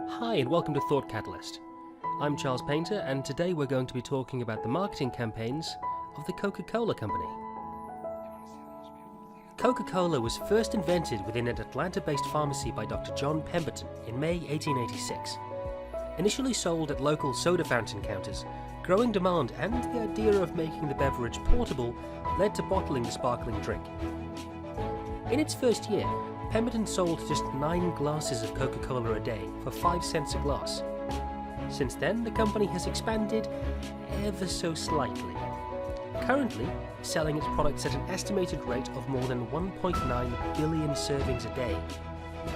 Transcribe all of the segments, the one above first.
Hi and welcome to Thought Catalyst. I'm Charles Painter and today we're going to be talking about the marketing campaigns of the Coca-Cola company. Coca-Cola was first invented within an Atlanta-based pharmacy by Dr. John Pemberton in May 1886. Initially sold at local soda fountain counters, growing demand and the idea of making the beverage portable led to bottling the sparkling drink. In its first year, Pemberton sold just 9 glasses of Coca-Cola a day for 5 cents a glass. Since then, the company has expanded ever so slightly, currently selling its products at an estimated rate of more than 1.9 billion servings a day.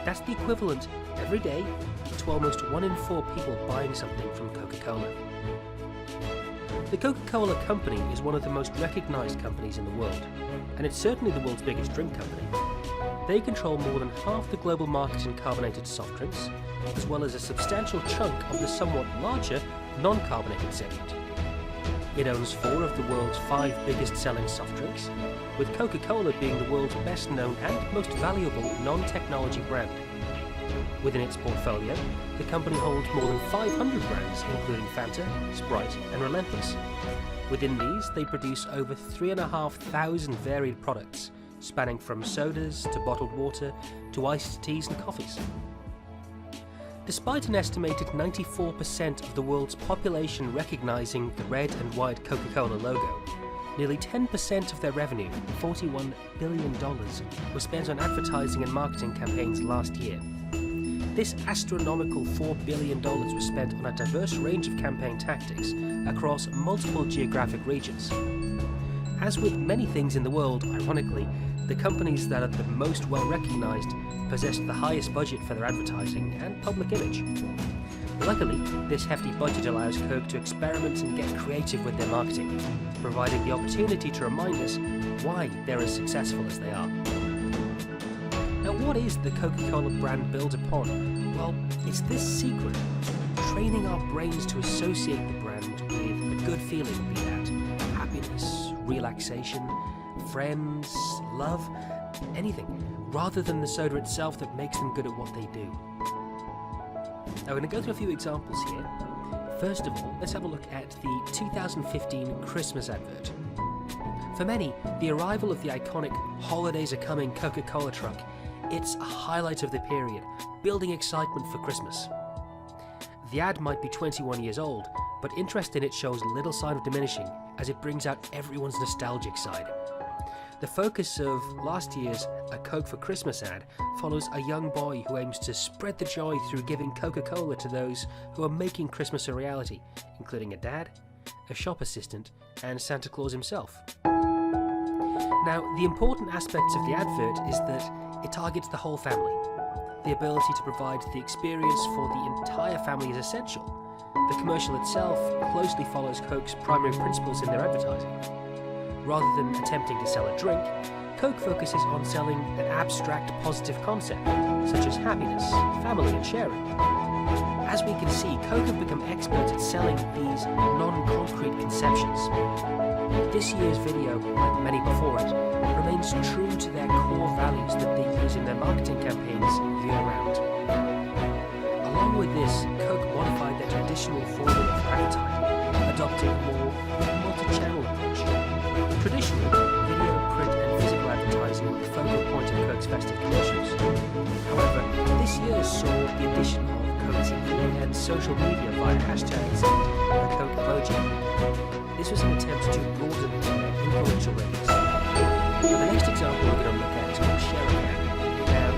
That's the equivalent, every day, to almost 1 in 4 people buying something from Coca-Cola. The Coca-Cola company is one of the most recognized companies in the world, and it's certainly the world's biggest drink company. They control more than half the global market in carbonated soft drinks, as well as a substantial chunk of the somewhat larger non-carbonated segment. It owns 4 of the world's 5 biggest selling soft drinks, with Coca-Cola being the world's best known and most valuable non-technology brand. Within its portfolio, the company holds more than 500 brands, including Fanta, Sprite, and Relentless. Within these, they produce over 3,500 varied products, spanning from sodas to bottled water to iced teas and coffees. Despite an estimated 94% of the world's population recognizing the red and white Coca-Cola logo, nearly 10% of their revenue, $41 billion, was spent on advertising and marketing campaigns last year. This astronomical $4 billion was spent on a diverse range of campaign tactics across multiple geographic regions. As with many things in the world, ironically, the companies that are the most well recognized possess the highest budget for their advertising and public image. Luckily, this hefty budget allows Coke to experiment and get creative with their marketing, providing the opportunity to remind us why they're as successful as they are. Now, what is the Coca-Cola brand built upon? Well, it's this secret, training our brains to associate the brand with a good feeling, be that happiness, relaxation, friends, love, anything, rather than the soda itself that makes them good at what they do. Now, we're going to go through a few examples here. First of all, let's have a look at the 2015 Christmas advert. For many, the arrival of the iconic "Holidays Are Coming" Coca-Cola truck, it's a highlight of the period, building excitement for Christmas. The ad might be 21 years old, but interest in it shows little sign of diminishing as it brings out everyone's nostalgic side. The focus of last year's A Coke for Christmas ad follows a young boy who aims to spread the joy through giving Coca-Cola to those who are making Christmas a reality, including a dad, a shop assistant, and Santa Claus himself. Now, the important aspects of the advert is that it targets the whole family. The ability to provide the experience for the entire family is essential. The commercial itself closely follows Coke's primary principles in their advertising. Rather than attempting to sell a drink, Coke focuses on selling an abstract positive concept, such as happiness, family, and sharing. As we can see, Coke have become experts at selling these non-concrete conceptions. This year's video, like many before it, remains true to their core values that they use in their marketing campaigns year-round. Along with this, Coke modified their traditional formula for advertising, adopting a more multi-channel approach. Traditionally, video, print, and physical advertising were the focal point of Coke's festive commercials. However, this year saw the addition of Coke TV and social media via hashtags and the Coke emoji. This was an attempt to broaden their influential range. The next example we're going to look at is called Sharing App. Now,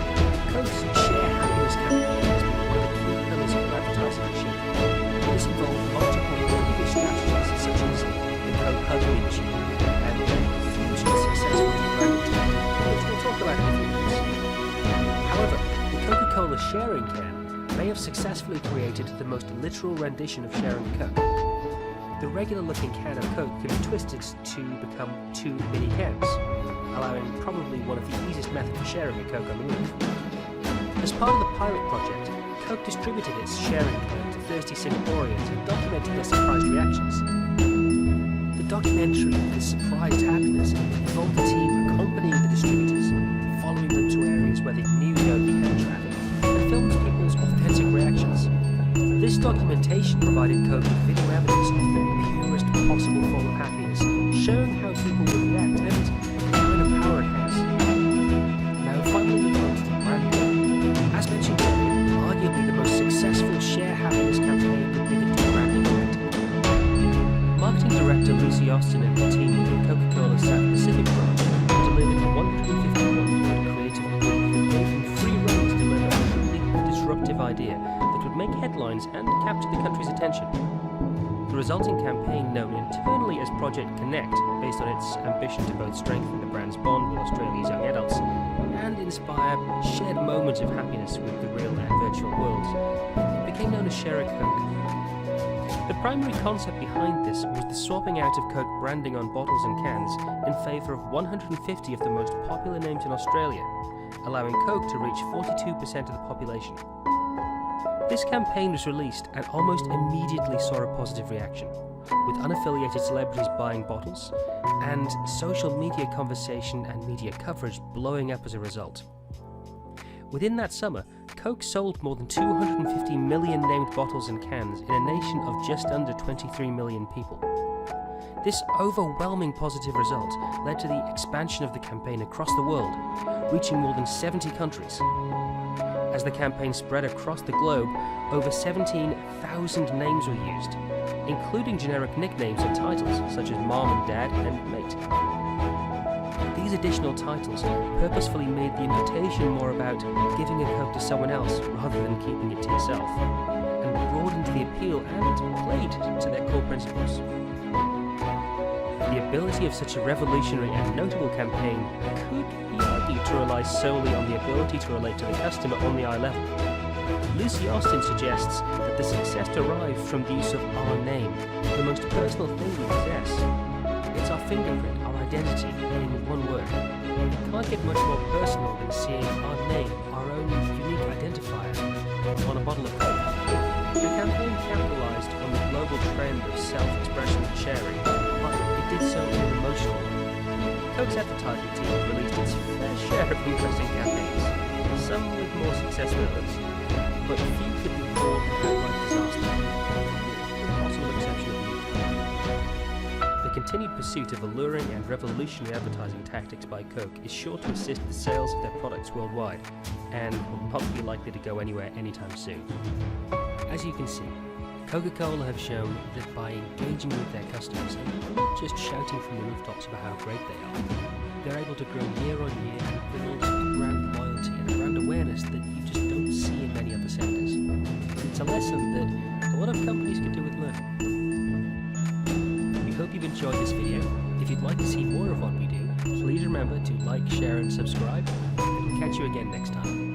Coke's Share Happiness campaign has been one of the key pillars of their advertising machine. This involved multiple marketing strategies such as the Coke Hug Machine and the hugely successful rebranding campaign, which we'll talk about in a few minutes. However, the Coca-Cola Sharing Can may have successfully created the most literal rendition of sharing Coke. The regular-looking can of Coke can be twisted to become 2 mini cans, allowing probably one of the easiest methods for sharing a Coke on the move. As part of the pilot project, Coke distributed its sharing can to thirsty Singaporeans and documented their surprised reactions. The documentary, This Surprised Happiness, involved the team accompanying the distributors, following them to areas where they knew there would be heavy traffic, and filmed people's authentic reactions. This documentation provided Coke with video evidence of the purest possible form of happiness, showing how people would react and the kind of power it has. Now finally we come to the branding. As mentioned earlier, arguably the most successful share happiness campaign in the branding event. Marketing director Lucy Austin and her team within Coca-Cola's South Pacific branch delivered a 151-word creative brief that gave them free rein to deliver a truly disruptive idea that would make headlines and capture the country's attention. The resulting campaign, known internally as Project Connect, based on its ambition to both strengthen the brand's bond with Australia's young adults and inspire shared moments of happiness with the real and virtual worlds, it became known as Share a Coke. The primary concept behind this was the swapping out of Coke branding on bottles and cans in favour of 150 of the most popular names in Australia, allowing Coke to reach 42% of the population. This campaign was released and almost immediately saw a positive reaction, with unaffiliated celebrities buying bottles and social media conversation and media coverage blowing up as a result. Within that summer, Coke sold more than 250 million named bottles and cans in a nation of just under 23 million people. This overwhelming positive result led to the expansion of the campaign across the world, reaching more than 70 countries. As the campaign spread across the globe, over 17,000 names were used, including generic nicknames and titles such as Mom and Dad and Mate. These additional titles purposefully made the invitation more about giving a Coke to someone else rather than keeping it to yourself, and broadened the appeal and played to their core principles. The ability of such a revolutionary and notable campaign could be argued to rely solely on the ability to relate to the customer on the eye level. Lucy Austin suggests that the success derived from the use of our name, the most personal thing we possess. It's our fingerprint, our identity, in one word. It can't get much more personal than seeing our name, our own unique identifier, on a bottle of Coke. The campaign capitalized on the global trend of self-expression and sharing, but it did so in an emotional way. Coke's advertising team released its fair share of interesting campaigns, some with more success than others, but few could be called an outright disaster, with the possible exception of music. The continued pursuit of alluring and revolutionary advertising tactics by Coke is sure to assist the sales of their products worldwide, and will not be likely to go anywhere anytime soon. As you can see, Coca-Cola have shown that by engaging with their customers and not just shouting from the rooftops about how great they are, they're able to grow year on year and build a brand loyalty and a brand awareness that you just don't see in many other sectors. It's a lesson that a lot of companies could do with learning. We hope you've enjoyed this video. If you'd like to see more of what we do, please remember to like, share and subscribe, and we'll catch you again next time.